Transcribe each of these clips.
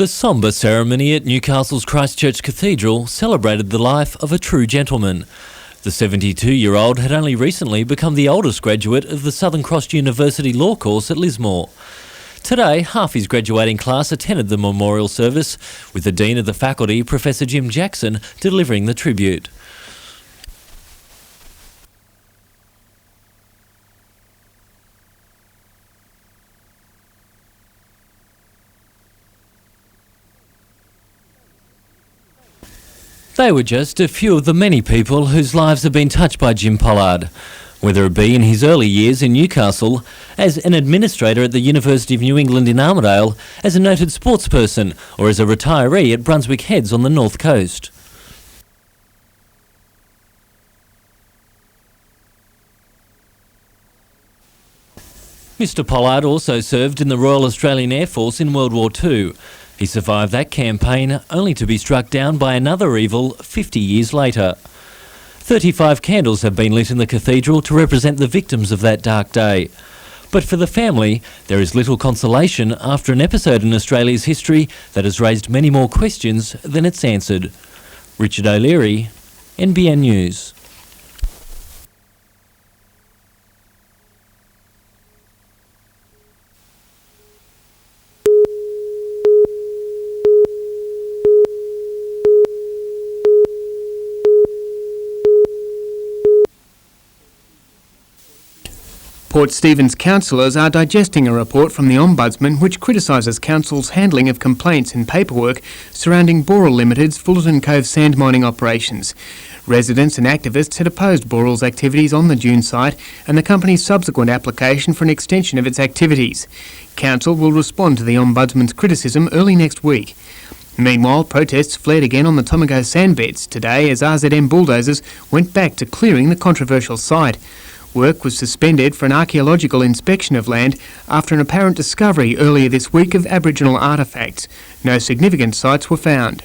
The sombre ceremony at Newcastle's Christchurch Cathedral celebrated the life of a true gentleman. The 72-year-old had only recently become the oldest graduate of the Southern Cross University Law course at Lismore. Today, half his graduating class attended the memorial service, with the Dean of the Faculty, Professor Jim Jackson, delivering the tribute. They were just a few of the many people whose lives have been touched by Jim Pollard, whether it be in his early years in Newcastle, as an administrator at the University of New England in Armidale, as a noted sportsperson, or as a retiree at Brunswick Heads on the North Coast. Mr Pollard also served in the Royal Australian Air Force in World War II. He survived that campaign, only to be struck down by another evil 50 years later. 35 candles have been lit in the cathedral to represent the victims of that dark day. But for the family, there is little consolation after an episode in Australia's history that has raised many more questions than it's answered. Richard O'Leary, NBN News. Port Stephens councillors are digesting a report from the Ombudsman which criticises council's handling of complaints and paperwork surrounding Boral Limited's Fullerton Cove sand mining operations. Residents and activists had opposed Boral's activities on the dune site and the company's subsequent application for an extension of its activities. Council will respond to the Ombudsman's criticism early next week. Meanwhile, protests flared again on the Tomago sandbeds today as RZM bulldozers went back to clearing the controversial site. Work was suspended for an archaeological inspection of land after an apparent discovery earlier this week of Aboriginal artefacts. No significant sites were found.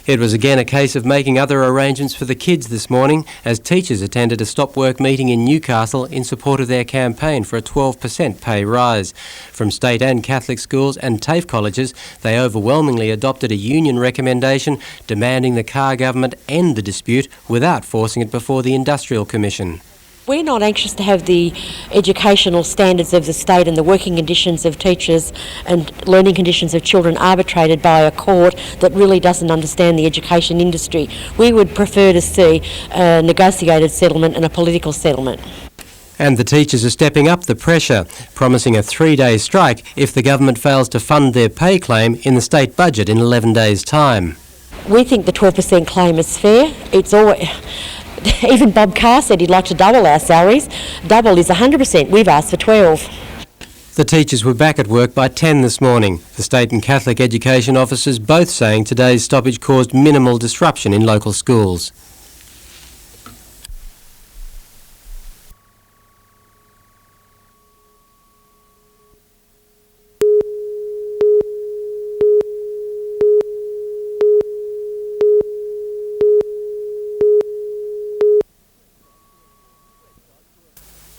It was again a case of making other arrangements for the kids this morning as teachers attended a stop-work meeting in Newcastle in support of their campaign for a 12% pay rise. From state and Catholic schools and TAFE colleges, they overwhelmingly adopted a union recommendation demanding the Carr government end the dispute without forcing it before the Industrial Commission. We're not anxious to have the educational standards of the state and the working conditions of teachers and learning conditions of children arbitrated by a court that really doesn't understand the education industry. We would prefer to see a negotiated settlement and a political settlement. And the teachers are stepping up the pressure, promising a 3-day strike if the government fails to fund their pay claim in the state budget in 11 days' time. We think the 12% claim is fair. It's always... Even Bob Carr said he'd like to double our salaries. Double is 100%. We've asked for 12. The teachers were back at work by 10 this morning. The state and Catholic education officers both saying today's stoppage caused minimal disruption in local schools.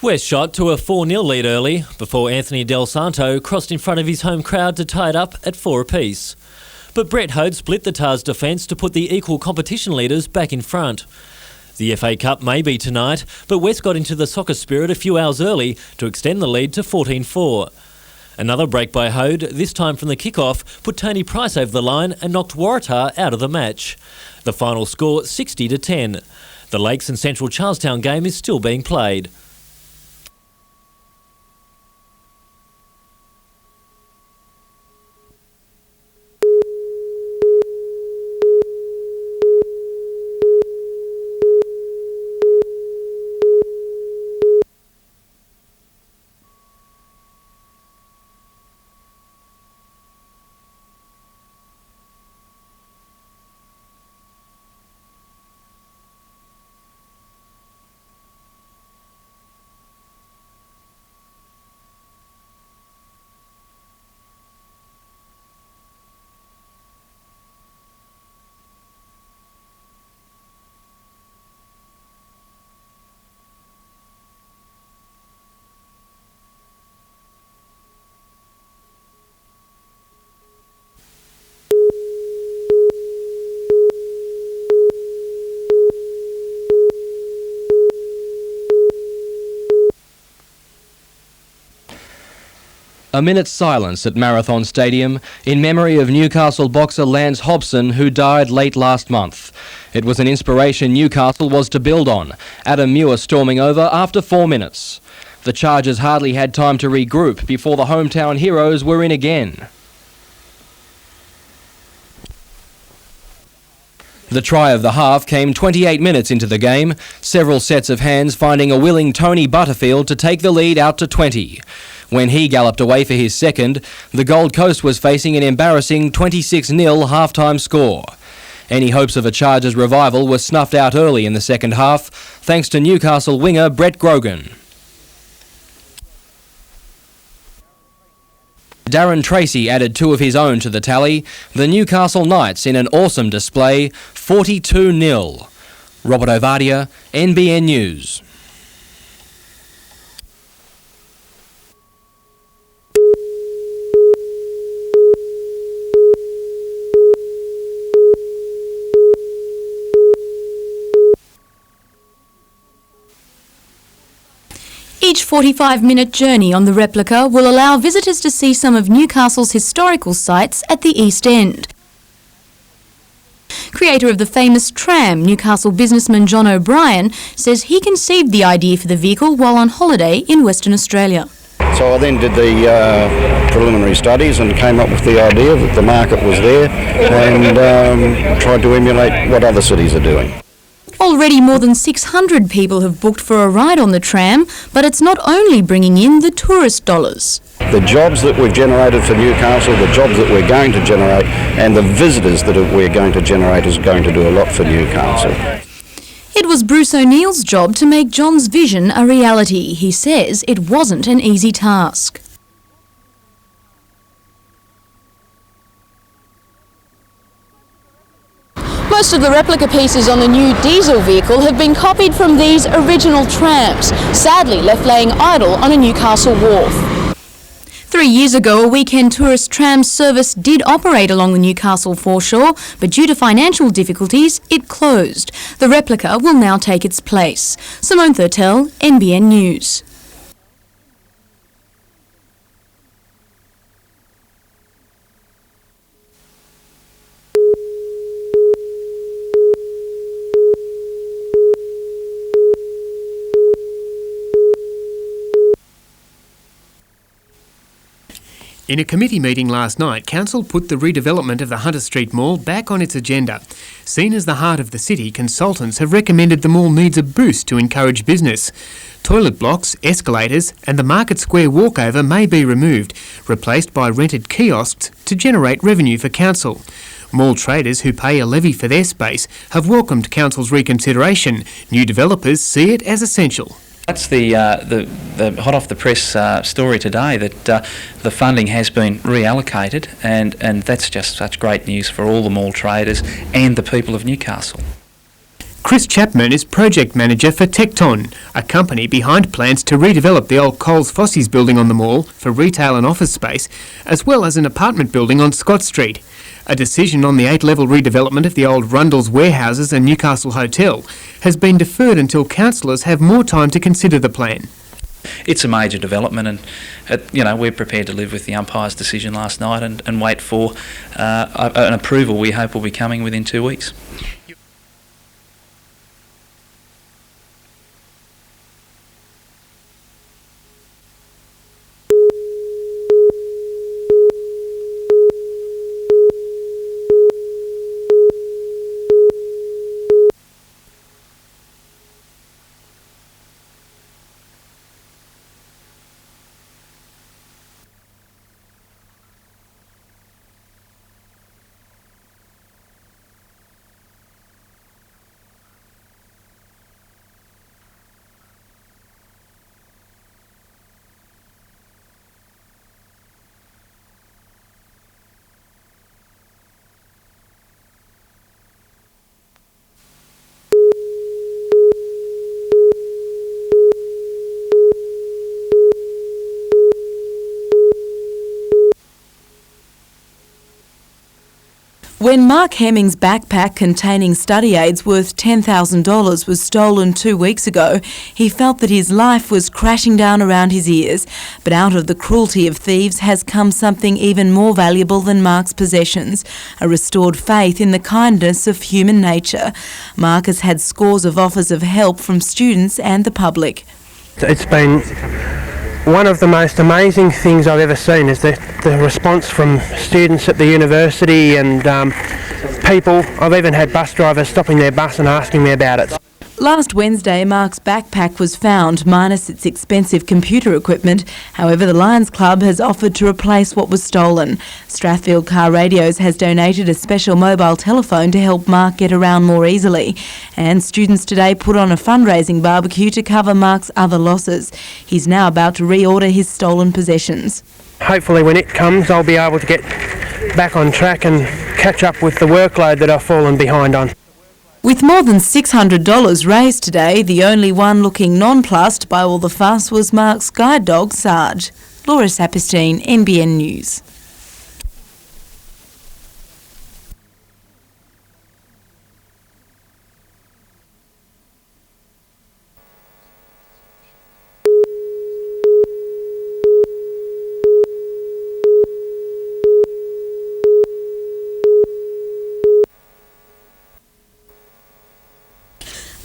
West shot to a 4-0 lead early before Anthony Del Santo crossed in front of his home crowd to tie it up at 4 apiece. but Brett Hode split the Tars defence to put the equal competition leaders back in front. The FA Cup may be tonight, but West got into the soccer spirit a few hours early to extend the lead to 14-4. Another break by Hode, this time from the kick-off, put Tony Price over the line and knocked Waratah out of the match. The final score 60-10. The Lakes and Central Charlestown game is still being played. A minute's silence at Marathon Stadium in memory of Newcastle boxer Lance Hobson, who died late last month. It was an inspiration Newcastle was to build on, Adam Muir storming over after 4 minutes. The Chargers hardly had time to regroup before the hometown heroes were in again. The try of the half came 28 minutes into the game, several sets of hands finding a willing Tony Butterfield to take the lead out to 20. When he galloped away for his second, the Gold Coast was facing an embarrassing 26-0 half-time score. Any hopes of a Chargers revival were snuffed out early in the second half, thanks to Newcastle winger Brett Grogan. Darren Tracy added 2 of his own to the tally. The Newcastle Knights in an awesome display, 42-0. Robert Ovadia, NBN News. Each 45-minute journey on the replica will allow visitors to see some of Newcastle's historical sites at the East End. Creator of the famous tram, Newcastle businessman John O'Brien, says he conceived the idea for the vehicle while on holiday in Western Australia. So I then did the preliminary studies and came up with the idea that the market was there and tried to emulate what other cities are doing. Already more than 600 people have booked for a ride on the tram, but it's not only bringing in the tourist dollars. The jobs that we've generated for Newcastle, the jobs that we're going to generate, and the visitors that we're going to generate is going to do a lot for Newcastle. It was Bruce O'Neill's job to make John's vision a reality. He says it wasn't an easy task. Most of the replica pieces on the new diesel vehicle have been copied from these original trams, sadly left laying idle on a Newcastle wharf. 3 years ago, a weekend tourist tram service did operate along the Newcastle foreshore, but due to financial difficulties, it closed. The replica will now take its place. Simone Thurtell, NBN News. In a committee meeting last night, Council put the redevelopment of the Hunter Street Mall back on its agenda. Seen as the heart of the city, consultants have recommended the mall needs a boost to encourage business. Toilet blocks, escalators and the Market Square walkover may be removed, replaced by rented kiosks to generate revenue for Council. Mall traders who pay a levy for their space have welcomed Council's reconsideration. New developers see it as essential. That's the hot off the press story today, that the funding has been reallocated, and that's just such great news for all the mall traders and the people of Newcastle. Chris Chapman is project manager for Tecton, a company behind plans to redevelop the old Coles Fossies building on the mall for retail and office space, as well as an apartment building on Scott Street. A decision on the 8-level redevelopment of the old Rundle's warehouses and Newcastle Hotel has been deferred until councillors have more time to consider the plan. It's a major development, and we're prepared to live with the umpire's decision last night and wait for an approval we hope will be coming within 2 weeks. When Mark Hemming's backpack containing study aids worth $10,000 was stolen 2 weeks ago, he felt that his life was crashing down around his ears. But out of the cruelty of thieves has come something even more valuable than Mark's possessions, a restored faith in the kindness of human nature. Mark has had scores of offers of help from students and the public. It's been one of the most amazing things I've ever seen is the response from students at the university and people. I've even had bus drivers stopping their bus and asking me about it. Last Wednesday, Mark's backpack was found, minus its expensive computer equipment. However, the Lions Club has offered to replace what was stolen. Strathfield Car Radios has donated a special mobile telephone to help Mark get around more easily. And students today put on a fundraising barbecue to cover Mark's other losses. He's now about to reorder his stolen possessions. Hopefully when it comes, I'll be able to get back on track and catch up with the workload that I've fallen behind on. With more than $600 raised today, the only one looking nonplussed by all the fuss was Mark's guide dog, Sarge. Laura Saperstein, NBN News.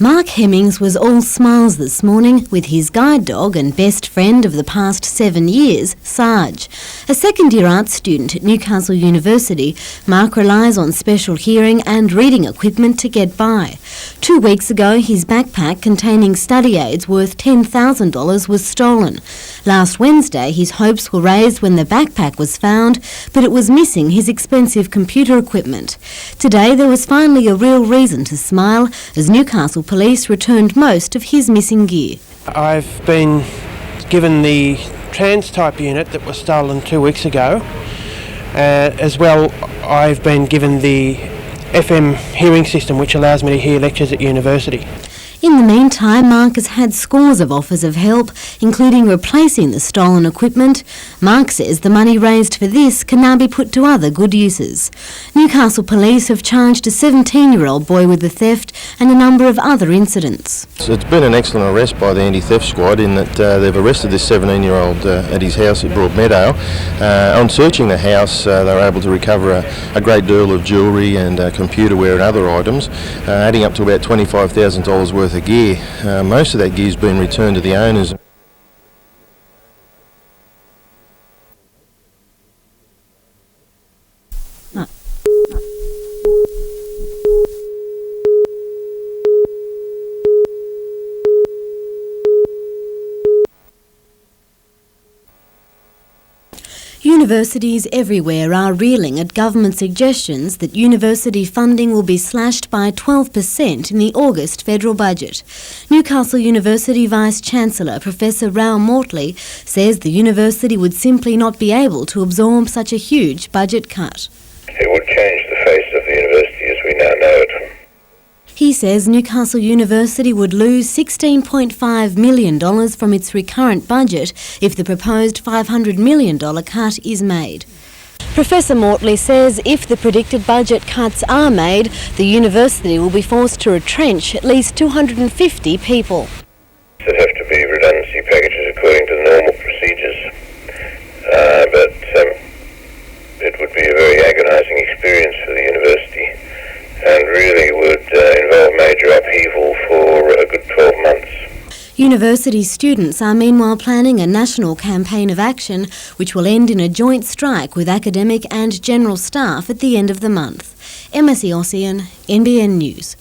Mark Hemmings was all smiles this morning with his guide dog and best friend of the past 7 years, Sarge. A second-year art student at Newcastle University, Mark relies on special hearing and reading equipment to get by. 2 weeks ago, his backpack containing study aids worth $10,000 was stolen. Last Wednesday, his hopes were raised when the backpack was found, but it was missing his expensive computer equipment. Today, there was finally a real reason to smile as Newcastle Police returned most of his missing gear. I've been given the trans-type unit that was stolen 2 weeks ago. As well, I've been given the FM hearing system which allows me to hear lectures at university. In the meantime, Mark has had scores of offers of help, including replacing the stolen equipment. Mark says the money raised for this can now be put to other good uses. Newcastle Police have charged a 17-year-old boy with the theft and a number of other incidents. It's been an excellent arrest by the anti-theft squad in that they've arrested this 17-year-old at his house at Broadmeadow. On searching the house, they were able to recover a great deal of jewellery and computerware and other items, adding up to about $25,000 worth of gear. Most of that gear's been returned to the owners. Universities everywhere are reeling at government suggestions that university funding will be slashed by 12% in the August federal budget. Newcastle University Vice-Chancellor Professor Rao Mortley says the university would simply not be able to absorb such a huge budget cut. It would change the face of the university as we now know it. He says Newcastle University would lose $16.5 million from its recurrent budget if the proposed $500 million cut is made. Professor Mortley says if the predicted budget cuts are made, the university will be forced to retrench at least 250 people. There have to be redundancy packages according to normal procedures, but it would be a very agonising experience for the university and really would involve major upheaval for a good 12 months. University students are meanwhile planning a national campaign of action which will end in a joint strike with academic and general staff at the end of the month. Emma Ossian, NBN News.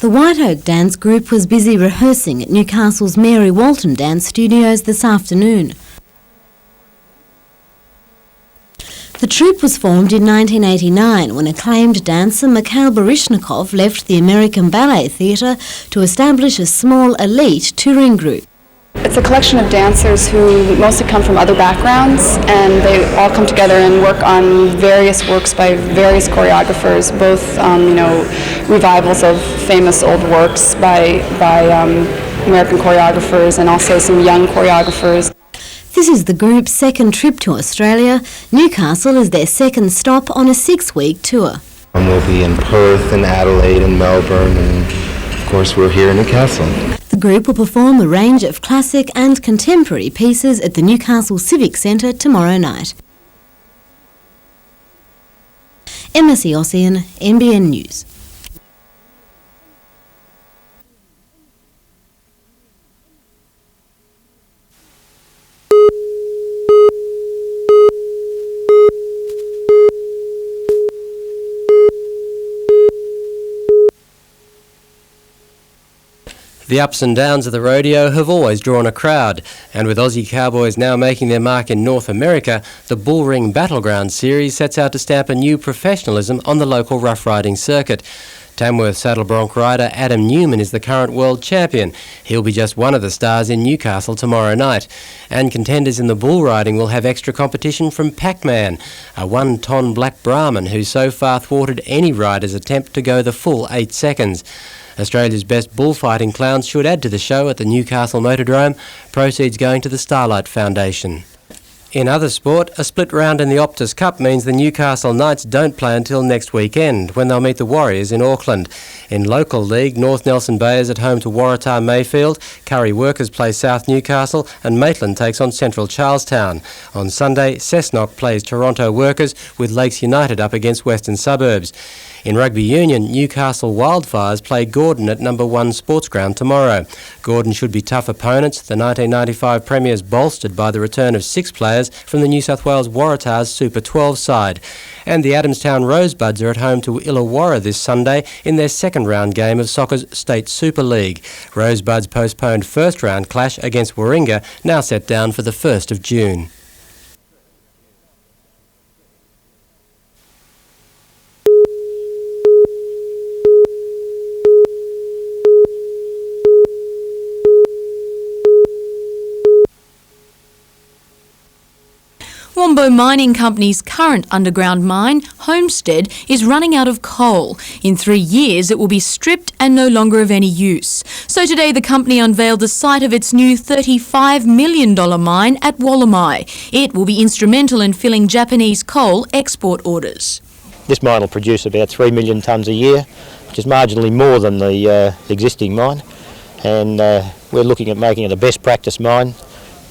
The White Oak Dance Group was busy rehearsing at Newcastle's Mary Walton Dance Studios this afternoon. The troupe was formed in 1989 when acclaimed dancer Mikhail Baryshnikov left the American Ballet Theatre to establish a small elite touring group. It's a collection of dancers who mostly come from other backgrounds, and they all come together and work on various works by various choreographers, both revivals of famous old works by American choreographers and also some young choreographers. This is the group's second trip to Australia. Newcastle is their second stop on a 6-week tour. We'll be in Perth and Adelaide and Melbourne, and of course we're here in Newcastle. The group will perform a range of classic and contemporary pieces at the Newcastle Civic Centre tomorrow night. Emma Ossian, NBN News. The ups and downs of the rodeo have always drawn a crowd, and with Aussie cowboys now making their mark in North America, the Bullring Battleground Series sets out to stamp a new professionalism on the local rough riding circuit. Tamworth saddle bronc rider Adam Newman is the current world champion. He'll be just one of the stars in Newcastle tomorrow night. And contenders in the bull riding will have extra competition from Pac-Man, a 1-ton black Brahman who so far thwarted any rider's attempt to go the full 8 seconds. Australia's best bullfighting clowns should add to the show at the Newcastle Motordrome, proceeds going to the Starlight Foundation. In other sport, a split round in the Optus Cup means the Newcastle Knights don't play until next weekend, when they'll meet the Warriors in Auckland. In local league, North Nelson Bay is at home to Waratah Mayfield, Curry Workers play South Newcastle, and Maitland takes on Central Charlestown. On Sunday, Cessnock plays Toronto Workers, with Lakes United up against Western Suburbs. In rugby union, Newcastle Wildfires play Gordon at No. 1 Sports Ground tomorrow. Gordon should be tough opponents, the 1995 premiers bolstered by the return of 6 players from the New South Wales Waratahs Super 12 side. And the Adamstown Rosebuds are at home to Illawarra this Sunday in their second round game of soccer's State Super League. Rosebuds' postponed first round clash against Warringah now set down for the 1st of June. Wombo Mining Company's current underground mine, Homestead, is running out of coal. In 3 years, it will be stripped and no longer of any use. So today, the company unveiled the site of its new $35 million mine at Wallamai. It will be instrumental in filling Japanese coal export orders. This mine will produce about 3 million tonnes a year, which is marginally more than the existing mine. And we're looking at making it a best practice mine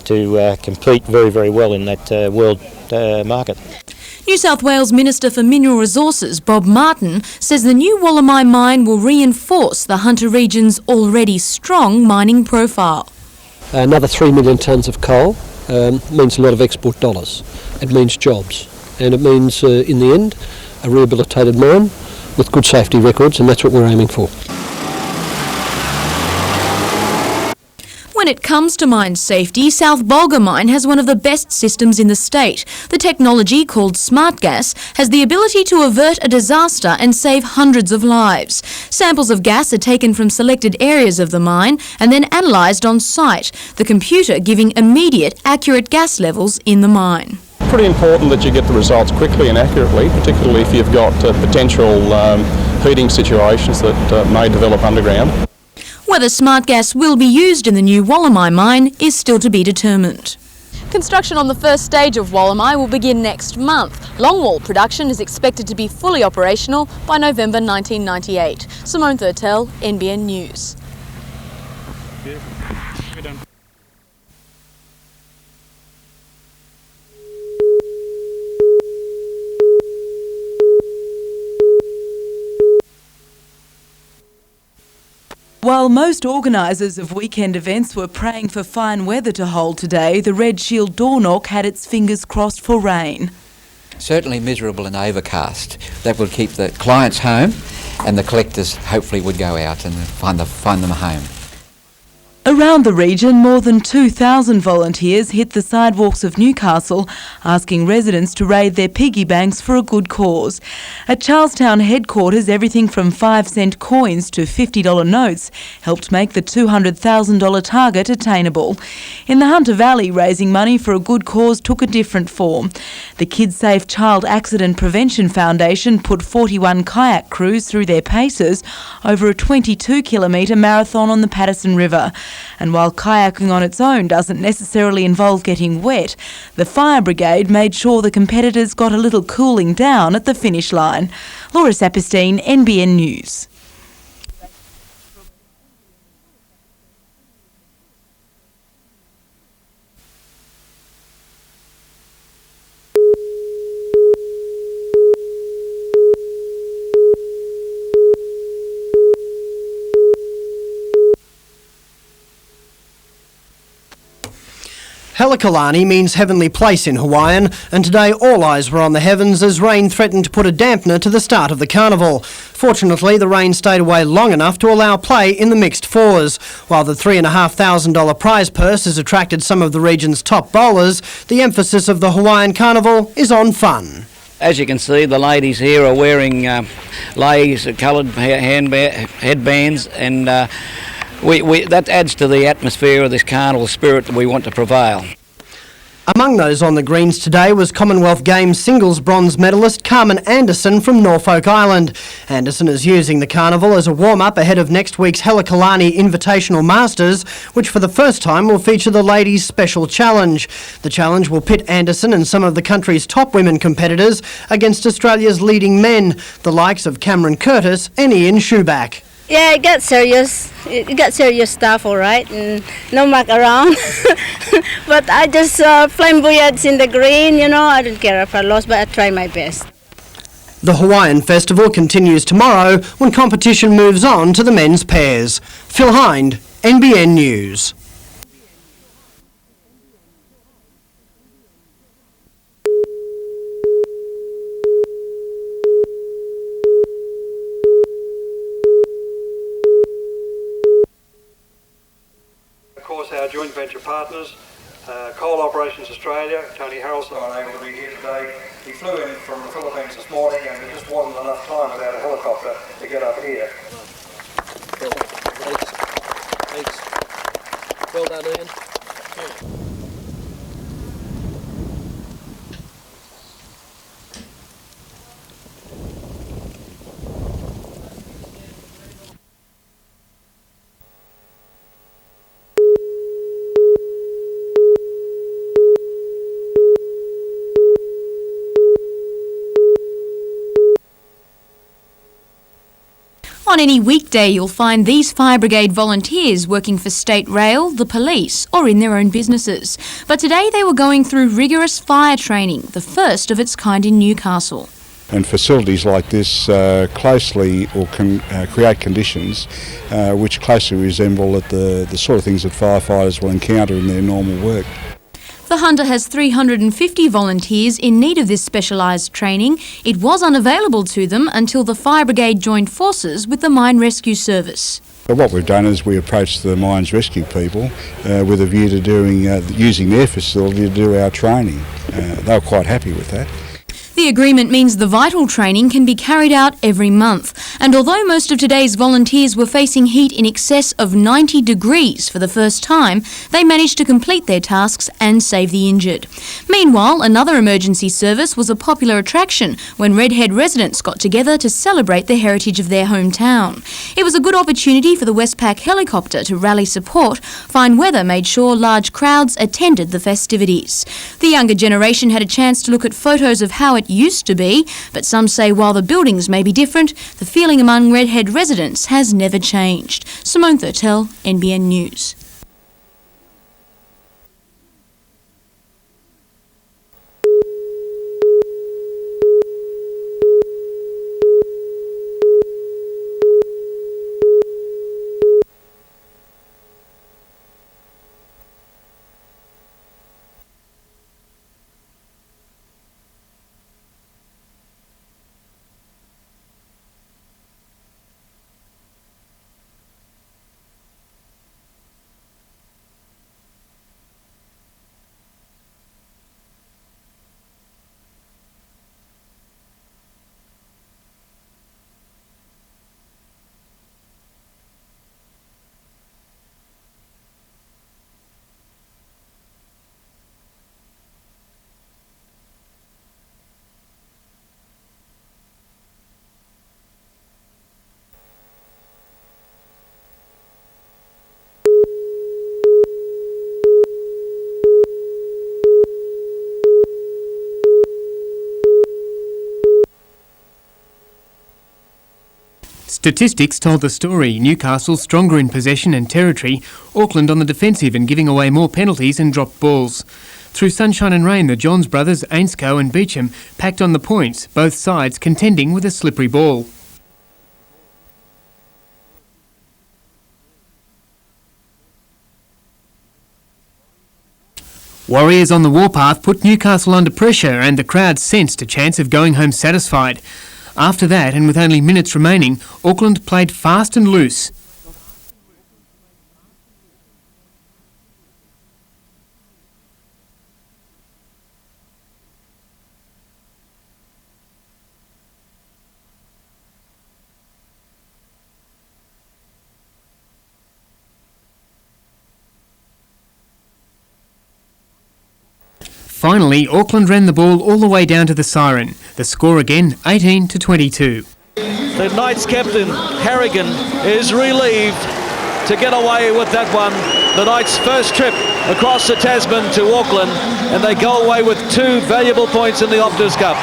to compete very, very well in that world market. New South Wales Minister for Mineral Resources, Bob Martin, says the new Wallamai mine will reinforce the Hunter region's already strong mining profile. Another 3 million tonnes of coal means a lot of export dollars. It means jobs, and it means, in the end, a rehabilitated mine with good safety records, and that's what we're aiming for. When it comes to mine safety, South Bulga Mine has one of the best systems in the state. The technology, called Smart Gas, has the ability to avert a disaster and save hundreds of lives. Samples of gas are taken from selected areas of the mine and then analysed on site, the computer giving immediate, accurate gas levels in the mine. pretty important that you get the results quickly and accurately, particularly if you've got potential heating situations that may develop underground. Whether smart gas will be used in the new Wollamai mine is still to be determined. Construction on the first stage of Wollamai will begin next month. Longwall production is expected to be fully operational by November 1998. Simone Thurtell, NBN News. While most organisers of weekend events were praying for fine weather to hold today, the Red Shield door knock had its fingers crossed for rain. Certainly miserable and overcast. That would keep the clients home, and the collectors hopefully would go out and find them a home. Around the region, more than 2,000 volunteers hit the sidewalks of Newcastle, asking residents to raid their piggy banks for a good cause. At Charlestown headquarters, everything from 5-cent coins to $50 notes helped make the $200,000 target attainable. In the Hunter Valley, raising money for a good cause took a different form. The Kids Safe Child Accident Prevention Foundation put 41 kayak crews through their paces over a 22-kilometre marathon on the Patterson River. And while kayaking on its own doesn't necessarily involve getting wet, the fire brigade made sure the competitors got a little cooling down at the finish line. Laura Saperstein, NBN News. Helikalani means heavenly place in Hawaiian, and today all eyes were on the heavens as rain threatened to put a dampener to the start of the carnival. Fortunately, the rain stayed away long enough to allow play in the mixed fours. While the $3,500 prize purse has attracted some of the region's top bowlers, the emphasis of the Hawaiian carnival is on fun. As you can see, the ladies here are wearing leis, coloured headbands, and that adds to the atmosphere of this carnival spirit that we want to prevail. Among those on the greens today was Commonwealth Games singles bronze medalist Carmen Anderson from Norfolk Island. Anderson is using the carnival as a warm-up ahead of next week's Helikalani Invitational Masters, which for the first time will feature the ladies' special challenge. The challenge will pit Anderson and some of the country's top women competitors against Australia's leading men, the likes of Cameron Curtis and Ian Schuback. Yeah, it got serious. It got serious stuff, all right, and no muck around. But I just flamboyant in the green, you know. I don't care if I lost, but I try my best. The Hawaiian Festival continues tomorrow when competition moves on to the men's pairs. Phil Hind, NBN News. Our joint venture partners, Coal Operations Australia. Tony Harrelson unable to be here today. He flew in from the Philippines this morning and there just wasn't enough time without a helicopter to get up here. Thanks. Well done, Ian. Yeah. On any weekday, you'll find these Fire Brigade volunteers working for State Rail, the police, or in their own businesses. But today they were going through rigorous fire training, the first of its kind in Newcastle. And facilities like this closely or can create conditions which closely resemble the sort of things that firefighters will encounter in their normal work. The Hunter has 350 volunteers in need of this specialised training. It was unavailable to them until the Fire Brigade joined forces with the Mine Rescue Service. But what we've done is we approached the mines rescue people with a view to using their facility to do our training. They were quite happy with that. The agreement means the vital training can be carried out every month, and although most of today's volunteers were facing heat in excess of 90 degrees for the first time, they managed to complete their tasks and save the injured. Meanwhile, another emergency service was a popular attraction when Redhead residents got together to celebrate the heritage of their hometown. It was a good opportunity for the Westpac helicopter to rally support. Fine weather made sure large crowds attended the festivities. The younger generation had a chance to look at photos of how it used to be, but some say while the buildings may be different, the feeling among Redhead residents has never changed. Simone Thurtell, NBN News. Statistics told the story. Newcastle stronger in possession and territory, Auckland on the defensive and giving away more penalties and dropped balls. Through sunshine and rain, the Johns brothers, Ainscough and Beecham, packed on the points, both sides contending with a slippery ball. Warriors on the warpath put Newcastle under pressure and the crowd sensed a chance of going home satisfied. After that, and with only minutes remaining, Auckland played fast and loose. Finally, Auckland ran the ball all the way down to the siren. The score again, 18-22. The Knights captain, Harrigan, is relieved to get away with that one. The Knights' first trip across the Tasman to Auckland, and they go away with 2 valuable points in the Optus Cup.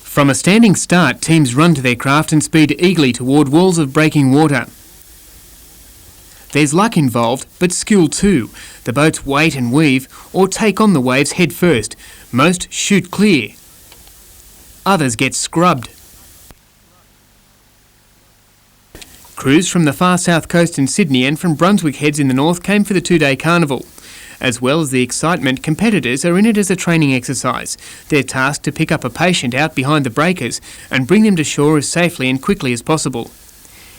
From a standing start, teams run to their craft and speed eagerly toward walls of breaking water. There's luck involved, but skill too. The boats wait and weave, or take on the waves head first. Most shoot clear. Others get scrubbed. Crews from the far south coast in Sydney and from Brunswick Heads in the north came for the 2-day carnival. As well as the excitement, competitors are in it as a training exercise. They're tasked to pick up a patient out behind the breakers and bring them to shore as safely and quickly as possible.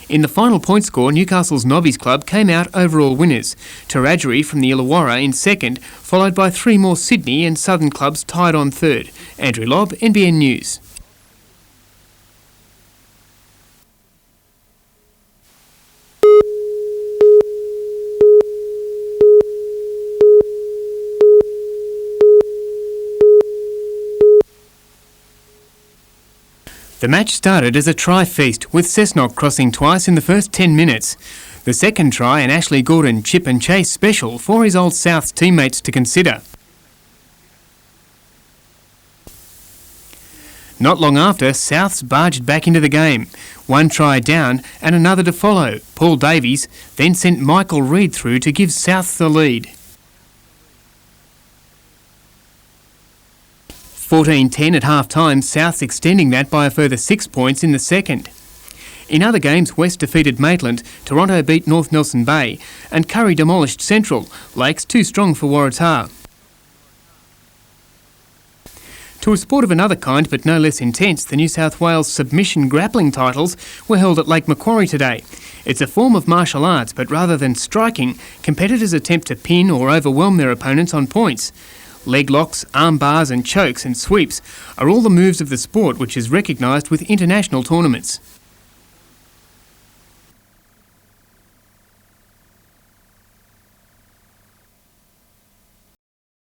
In the final point score, Newcastle's Nobbies Club came out overall winners. Taradgery from the Illawarra in second, followed by 3 more Sydney and Southern clubs tied on third. Andrew Lobb, NBN News. The match started as a try feast, with Cessnock crossing twice in the first 10 minutes. The second try, an Ashley Gordon chip and chase special for his Old South's teammates to consider. Not long after, Souths barged back into the game. 1 try down and another to follow. Paul Davies then sent Michael Reid through to give South the lead. 14-10 at half-time, Souths extending that by a further 6 points in the second. In other games, West defeated Maitland, Toronto beat North Nelson Bay, and Curry demolished Central. Lakes too strong for Waratah. To a sport of another kind, but no less intense, the New South Wales submission grappling titles were held at Lake Macquarie today. It's a form of martial arts, but rather than striking, competitors attempt to pin or overwhelm their opponents on points. Leg locks, arm bars and chokes and sweeps are all the moves of the sport, which is recognised with international tournaments.